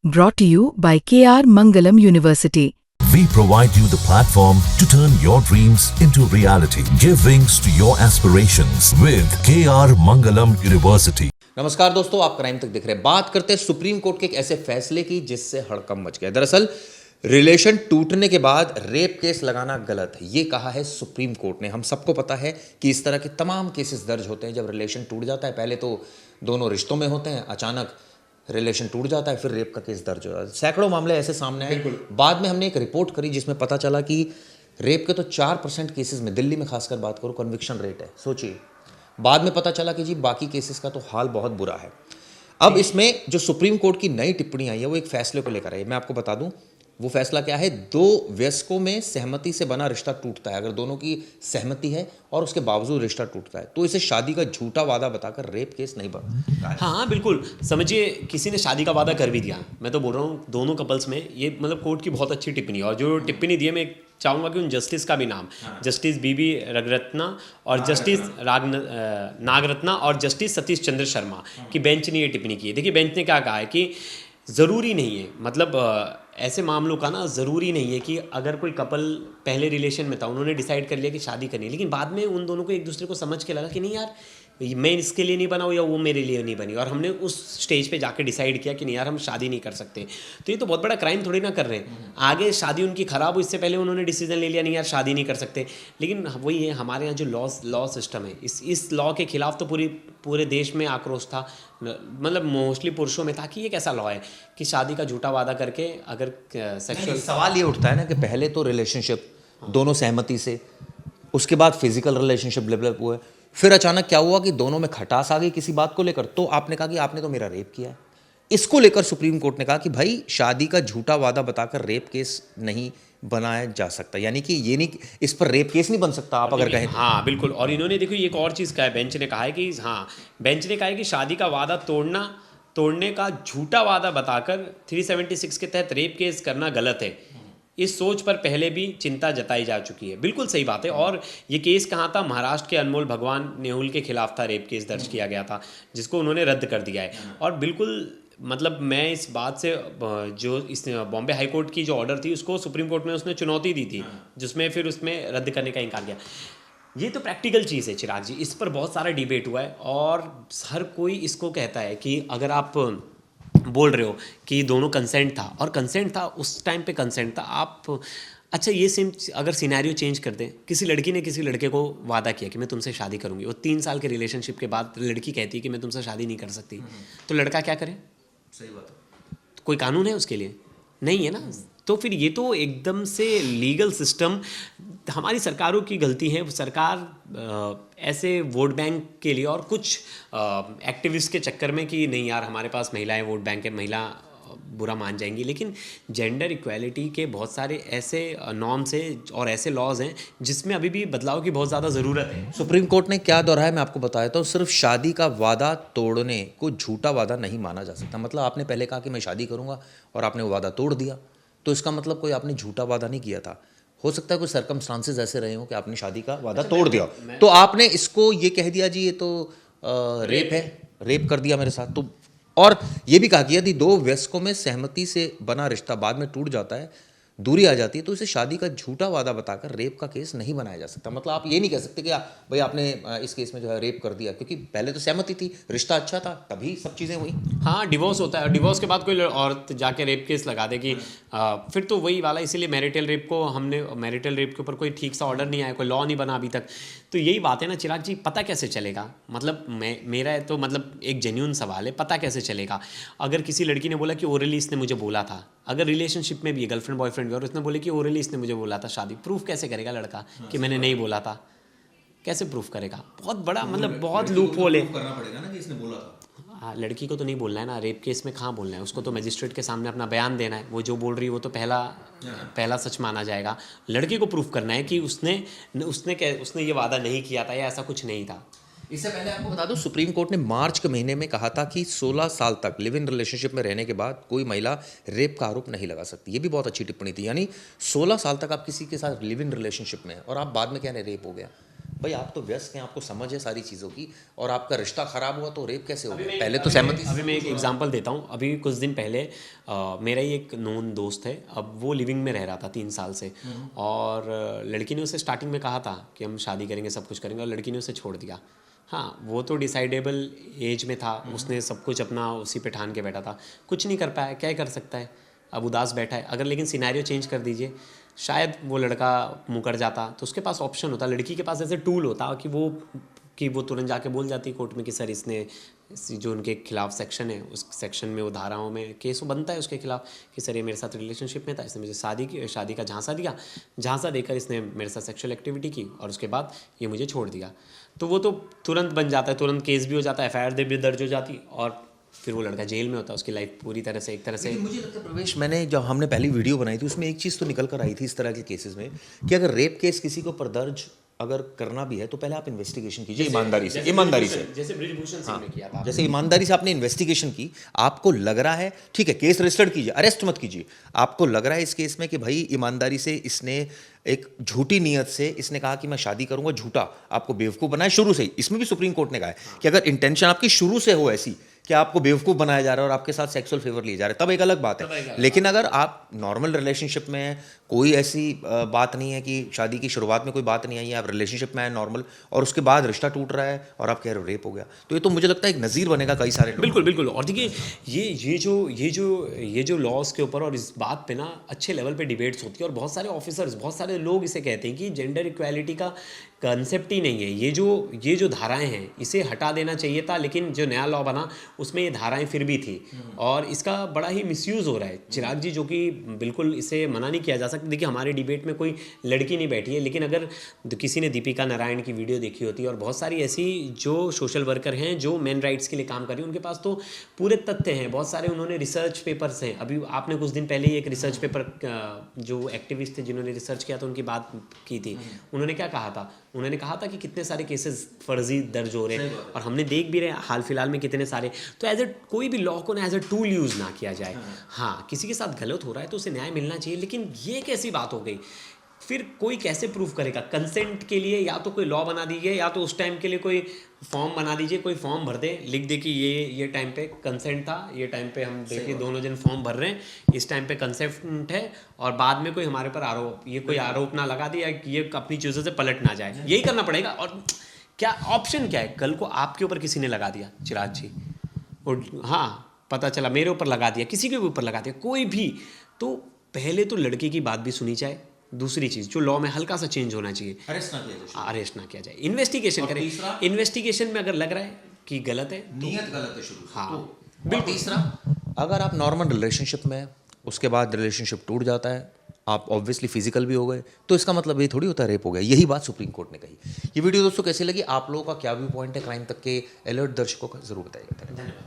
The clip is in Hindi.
Brought to you by KR Mangalam University. We provide you the platform to turn your dreams into reality. Give wings to your aspirations with KR Mangalam University. नमस्कार दोस्तों, आप क्राइम तक दिख रहे हैं। बात करते हैं सुप्रीम कोर्ट के एक ऐसे फैसले की जिससे हड़कंप मच गया। दरअसल रिलेशन टूटने के बाद रेप केस लगाना गलत है, ये कहा है सुप्रीम कोर्ट ने। हम सबको पता है कि इस तरह के तमाम केसेस दर्ज होते हैं जब रिलेशन टूट जाता है। पहले तो दोनों रिश्तों में होते हैं, अचानक रिलेशन टूट जाता है, फिर रेप का केस दर्ज हो जाता है। सैकड़ों मामले ऐसे सामने आए। बाद में हमने एक रिपोर्ट करी जिसमें पता चला कि रेप के तो 4% केसेस में, दिल्ली में खासकर बात करूँ, कन्विक्शन रेट है। सोचिए, बाद में पता चला कि जी बाकी केसेस का तो हाल बहुत बुरा है। अब इसमें जो सुप्रीम कोर्ट की नई टिप्पणी आई है वो एक फैसले को लेकर आई है। मैं आपको बता दूं वो फैसला क्या है। दो वयस्कों में सहमति से बना रिश्ता टूटता है, अगर दोनों की सहमति है और उसके बावजूद रिश्ता टूटता है तो इसे शादी का झूठा वादा बताकर रेप केस नहीं बनता है। हाँ बिल्कुल, समझिए किसी ने शादी का वादा कर भी दिया। मैं तो बोल रहा हूँ दोनों कपल्स में ये मतलब कोर्ट की बहुत अच्छी टिप्पणी है। और जो टिप्पणी दी है, मैं चाहूँगा कि उन जस्टिस का भी नाम, जस्टिस बीबी रगरत्ना और जस्टिस नागरत्ना और जस्टिस सतीश चंद्र शर्मा की बेंच ने ये टिप्पणी की है। देखिए बेंच ने क्या कहा है कि ज़रूरी नहीं है, मतलब ऐसे मामलों का ना ज़रूरी नहीं है कि अगर कोई कपल पहले रिलेशन में था, उन्होंने डिसाइड कर लिया कि शादी करनी है, लेकिन बाद में उन दोनों को एक दूसरे को समझ के लगा कि नहीं यार मैं इसके लिए नहीं बना हूँ या वो मेरे लिए नहीं बनी, और हमने उस स्टेज पे जाके डिसाइड किया कि नहीं यार हम शादी नहीं कर सकते, तो ये तो बहुत बड़ा क्राइम थोड़ी ना कर रहे हैं। आगे शादी उनकी ख़राब हो इससे पहले उन्होंने डिसीजन ले लिया नहीं यार शादी नहीं कर सकते। लेकिन वही है, हमारे यहाँ जो लॉ सिस्टम है, इस लॉ के खिलाफ तो पूरे देश में आक्रोश था, मतलब मोस्टली पुरुषों में था कि ये कैसा लॉ है कि शादी का झूठा वादा करके अगर सेक्सुअल। सवाल ये उठता है ना कि पहले तो रिलेशनशिप दोनों सहमति से, उसके बाद फिजिकल रिलेशनशिप डेवलप हुए, फिर अचानक क्या हुआ कि दोनों में खटास आ गई किसी बात को लेकर, तो आपने कहा कि आपने तो मेरा रेप किया है। इसको लेकर सुप्रीम कोर्ट ने कहा कि भाई शादी का झूठा वादा बताकर रेप केस नहीं बनाया जा सकता, यानी कि ये नहीं, इस पर रेप केस नहीं बन सकता आप अगर कहें। हाँ बिल्कुल। और इन्होंने देखो एक और चीज़ कहा है, बेंच ने कहा है कि हाँ, बेंच ने कहा है कि शादी का वादा तोड़ने का झूठा वादा बताकर 376 के तहत रेप केस करना गलत है। इस सोच पर पहले भी चिंता जताई जा चुकी है। बिल्कुल सही बात है। और ये केस कहाँ था? महाराष्ट्र के अनमोल भगवान नेहुल के खिलाफ था, रेप केस दर्ज किया गया था जिसको उन्होंने रद्द कर दिया है। और बिल्कुल मतलब मैं इस बात से, जो इस बॉम्बे हाई कोर्ट की जो ऑर्डर थी उसको सुप्रीम कोर्ट में उसने चुनौती दी थी, जिसमें फिर उसमें रद्द करने का इनकार किया। ये तो प्रैक्टिकल चीज़ है चिराग जी, इस पर बहुत सारा डिबेट हुआ है और हर कोई इसको कहता है कि अगर आप बोल रहे हो कि दोनों कंसेंट था, और कंसेंट था उस टाइम पे, कंसेंट था। आप अच्छा ये सेम अगर सिनेरियो चेंज कर दें, किसी लड़की ने किसी लड़के को वादा किया कि मैं तुमसे शादी करूंगी, वो 3 साल के रिलेशनशिप के बाद लड़की कहती है कि मैं तुमसे शादी नहीं कर सकती, तो लड़का क्या करे? सही बात है। कोई कानून है उसके लिए? नहीं है ना। तो फिर ये तो एकदम से लीगल सिस्टम, हमारी सरकारों की गलती है। सरकार ऐसे वोट बैंक के लिए और कुछ एक्टिविस्ट के चक्कर में कि नहीं यार हमारे पास महिलाएं वोट बैंक है, महिला बुरा मान जाएंगी, लेकिन जेंडर इक्वालिटी के बहुत सारे ऐसे नॉर्म्स हैं और ऐसे लॉज हैं जिसमें अभी भी बदलाव की बहुत ज़्यादा ज़रूरत है। सुप्रीम कोर्ट ने क्या दोहराया मैं आपको बताया तो, सिर्फ शादी का वादा तोड़ने को झूठा वादा नहीं माना जा सकता। मतलब आपने पहले कहा कि मैं शादी करूंगा और आपने वो वादा तोड़ दिया, तो इसका मतलब कोई आपने झूठा वादा नहीं किया था। हो सकता है कोई सर्कमस्टांसेस ऐसे रहे हो कि आपने शादी का वादा तोड़ दिया, तो आपने इसको ये कह दिया जी ये तो रेप है, रेप कर दिया मेरे साथ। तो और ये भी कहा कि यदि दो वयस्कों में सहमति से बना रिश्ता बाद में टूट जाता है, दूरी आ जाती है, तो इसे शादी का झूठा वादा बताकर रेप का केस नहीं बनाया जा सकता। मतलब आप ये नहीं कह सकते कि भाई आपने इस केस में जो है रेप कर दिया, क्योंकि पहले तो सहमति थी, रिश्ता अच्छा था, तभी सब चीज़ें हुई। हाँ डिवोर्स होता है, डिवोर्स के बाद कोई औरत जाके रेप केस लगा देगी, फिर तो वही वाला। इसीलिए मैरिटल रेप के ऊपर कोई ठीक सा ऑर्डर नहीं आया, कोई लॉ नहीं बना अभी तक। तो यही बात है ना चिराग जी, पता कैसे चलेगा? मतलब मेरा तो मतलब एक जेन्युइन सवाल है, पता कैसे चलेगा? अगर किसी लड़की ने बोला कि ओरली इसने मुझे बोला था, अगर रिलेशनशिप में भी है, गर्लफ्रेंड बॉयफ्रेंड भी, और उसने बोले कि ओरली इसने मुझे बोला था, शादी प्रूफ कैसे करेगा लड़का कि मैंने नहीं बोला था? कैसे प्रूफ करेगा? बहुत बड़ा मतलब बहुत लूप होल है। करना पड़ेगा ना कि इसने बोला था। हाँ, लड़की को तो नहीं बोलना है ना, रेप केस में कहाँ बोलना है उसको, तो मजिस्ट्रेट के सामने अपना बयान देना है। वो जो बोल रही है वो तो पहला सच माना जाएगा। लड़की को प्रूफ करना है कि उसने ये वादा नहीं किया था या ऐसा कुछ नहीं था। इससे पहले आपको बता दूं, सुप्रीम कोर्ट ने मार्च के महीने में कहा था कि 16 साल तक लिव इन रिलेशनशिप में रहने के बाद कोई महिला रेप का आरोप नहीं लगा सकती। ये भी बहुत अच्छी टिप्पणी थी, यानी 16 साल तक आप किसी के साथ लिव इन रिलेशनशिप में हैं और आप बाद में कह रहे रेप हो गया, भाई आप तो व्यस्त हैं, आपको समझ है सारी चीज़ों की, और आपका रिश्ता खराब हुआ तो रेप कैसे हो गया? पहले तो सहमति। अभी मैं एक एग्जांपल देता हूँ। अभी कुछ दिन पहले मेरा ही एक नोन दोस्त है, अब वो लिविंग में रह रहा था 3 साल से, और लड़की ने उसे स्टार्टिंग में कहा था कि हम शादी करेंगे, सब कुछ करेंगे, और लड़की ने उसे छोड़ दिया। हाँ, वो तो डिसाइडेबल एज में था, उसने सब कुछ अपना उसी पे ठान के बैठा था, कुछ नहीं कर पाया, क्या कर सकता है, अब उदास बैठा है। अगर लेकिन सिनेरियो चेंज कर दीजिए, शायद वो लड़का मुकर जाता, तो उसके पास ऑप्शन होता, लड़की के पास ऐसे टूल होता कि वो तुरंत जाके बोल जाती कोर्ट में कि सर इसने जो उनके खिलाफ सेक्शन है, उस सेक्शन में वो धाराओं में केस बनता है उसके खिलाफ कि सर ये मेरे साथ रिलेशनशिप में था, इसने मुझे शादी का झांसा दिया, झांसा देकर इसने मेरे साथ सेक्सुअल एक्टिविटी की और उसके बाद ये मुझे छोड़ दिया। तो वो तो तुरंत बन जाता है, तुरंत केस भी हो जाता है, FIR भी दर्ज हो जाती, और फिर वो लड़का जेल में होता है, उसकी लाइफ पूरी तरह से एक तरह से। मुझे लगता है प्रवेश, मैंने जब हमने पहली वीडियो बनाई थी उसमें एक चीज़ तो निकल कर आई थी इस तरह के केसेस में कि अगर रेप केस किसी के ऊपर दर्ज अगर करना भी है तो पहले आप इन्वेस्टिगेशन कीजिए ईमानदारी से, जैसे ब्रिजभूषण सिंह ने किया था। जैसे ईमानदारी से आपने इन्वेस्टिगेशन की, आपको लग रहा है ठीक है, केस रजिस्टर्ड कीजिए, अरेस्ट मत कीजिए। आपको लग रहा है इस केस में कि भाई ईमानदारी से इसने एक झूठी नीयत से इसने कहा कि मैं शादी करूंगा, झूठा आपको बेवकूफ़ बनाया शुरू से ही। इसमें भी सुप्रीम कोर्ट ने कहा है कि अगर इंटेंशन आपकी शुरू से हो ऐसी कि आपको बेवकूफ़ बनाया जा रहा है और आपके साथ सेक्सुअल फेवर लिए जा रहे हैं, तब एक अलग बात है। लेकिन अगर आप नॉर्मल रिलेशनशिप में हैं, कोई ऐसी बात नहीं है कि शादी की शुरुआत में कोई बात नहीं आई है, आप रिलेशनशिप में हैं नॉर्मल, और उसके बाद रिश्ता टूट रहा है और आप कह रहे हो रेप हो गया, तो ये तो मुझे लगता है एक नज़ीर बनेगा कई सारे लोग। बिल्कुल बिल्कुल। और देखिए ये जो लॉज के ऊपर और इस बात पे ना अच्छे लेवल पे डिबेट्स होती है, और बहुत सारे ऑफिसर्स, बहुत सारे लोग इसे कहते हैं कि जेंडर इक्वालिटी का कंसेप्ट ही नहीं है। ये जो धाराएं हैं इसे हटा देना चाहिए था, लेकिन जो नया लॉ बना उसमें ये धाराएं फिर भी थी, और इसका बड़ा ही मिसयूज़ हो रहा है। चिराग जी, जो कि बिल्कुल इसे मना नहीं किया जा सकता। देखिए हमारे डिबेट में कोई लड़की नहीं बैठी है, लेकिन अगर किसी ने दीपिका नारायण की वीडियो देखी होती है, और बहुत सारी ऐसी जो सोशल वर्कर हैं जो मेन राइट्स के लिए काम कर रही हैं, उनके पास तो पूरे तथ्य हैं, बहुत सारे उन्होंने रिसर्च पेपर्स हैं। अभी आपने कुछ दिन पहले ही एक रिसर्च पेपर, जो एक्टिविस्ट थे जिन्होंने रिसर्च किया था उनकी बात की थी, उन्होंने क्या कहा था? उन्होंने कहा था कि कितने सारे केसेस फर्जी दर्ज हो रहे हैं, और हमने देख भी रहे हैं हाल फिलहाल में कितने सारे। तो कोई भी लॉ को ना एज ए टूल यूज़ ना किया जाए। हाँ, किसी के साथ गलत हो रहा है तो उसे न्याय मिलना चाहिए, लेकिन ये कैसी बात हो गई? फिर कोई कैसे प्रूफ करेगा? कंसेंट के लिए या तो कोई लॉ बना दीजिए, या तो उस टाइम के लिए कोई फॉर्म बना दीजिए, कोई फॉर्म भर दे, लिख दे कि ये टाइम पे कंसेंट था, ये टाइम पे हम देखिए दोनों जन फॉर्म भर रहे हैं, इस टाइम पे कंसेंट है, और बाद में कोई हमारे पर कोई आरोप ना लगा दिया कि ये अपनी चीज़ों से पलट ना जाए। यही करना पड़ेगा। और क्या ऑप्शन क्या है? कल को आपके ऊपर किसी ने लगा दिया, चिराग जी, और हाँ पता चला मेरे ऊपर लगा दिया, किसी के ऊपर लगा दिया, कोई भी, तो पहले तो लड़के की बात भी सुनी जाए। दूसरी चीज़ जो लॉ में हल्का सा चेंज होना चाहिए, अरेस्ट ना किया जाए, इन्वेस्टिगेशन करें। इन्वेस्टिगेशन में अगर लग रहा है कि गलत है, नीयत गलत है शुरू। हाँ बिल्कुल। तीसरा, अगर आप नॉर्मल रिलेशनशिप में, उसके बाद रिलेशनशिप टूट जाता है, आप ऑब्वियसली फिजिकल भी हो गए, तो इसका मतलब ये थोड़ी होता है रेप हो गया। यही बात सुप्रीम कोर्ट ने कही। ये वीडियो दोस्तों कैसी लगी? आप लोगों का क्या व्यू पॉइंट है क्राइम तक के? अलर्ट दर्शकों का जरूर बताइएगा। धन्यवाद।